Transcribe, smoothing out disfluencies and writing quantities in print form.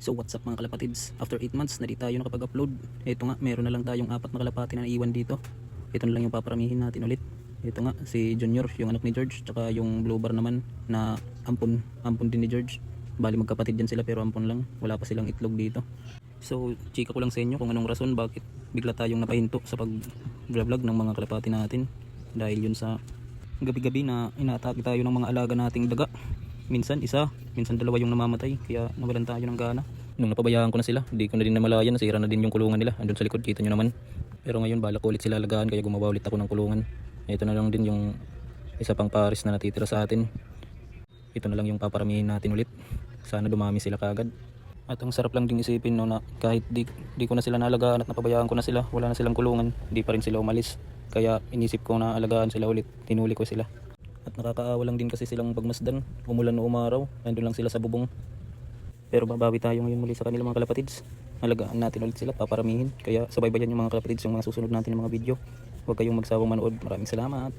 So what's up mga kalapatids, after 8 months na di tayo nakapag-upload. Ito nga, meron na lang tayong 4 na kalapati na naiwan dito. Ito na lang yung paparamihin natin ulit. Ito nga, si Junior, yung anak ni George, tsaka yung Blue Bar naman na ampon din ni George. Bali magkapatid yan sila pero ampon lang, wala pa silang itlog dito. So chika ko lang sa inyo kung anong rason bakit bigla tayong napahinto sa pag-vlog ng mga kalapati natin. Dahil yun sa gabi-gabi na inaatake tayo ng mga alaga nating daga. Minsan isa, minsan dalawa yung namamatay, kaya nawalan tayo ng gana. Nung napabayaan ko na sila, hindi ko na din namalayan, nasira na din yung kulungan nila. Andun sa likod, kita nyo naman. Pero ngayon balak ko ulit sila alagaan, kaya gumawa ulit ako ng kulungan. Ito na lang din yung isa pang pares na natitira sa atin. Ito na lang yung paparamihin natin ulit. Sana dumami sila kagad. At ang sarap lang din isipin no, na kahit di ko na sila nalagaan at napabayaan ko na sila, wala na silang kulungan, di pa rin sila umalis. Kaya inisip ko na alagaan sila ulit, tinuli ko sila. At nakakaawa lang din kasi silang pagmasdan, umulan o umaraw, nandun lang sila sa bubong. Pero babawi tayo ngayon muli sa kanila mga kalapatids. Alagaan natin ulit sila, paparamihin. Kaya subaybayan yung mga kalapatids yung mga susunod natin ng mga video. Huwag kayong magsawang manood. Maraming salamat.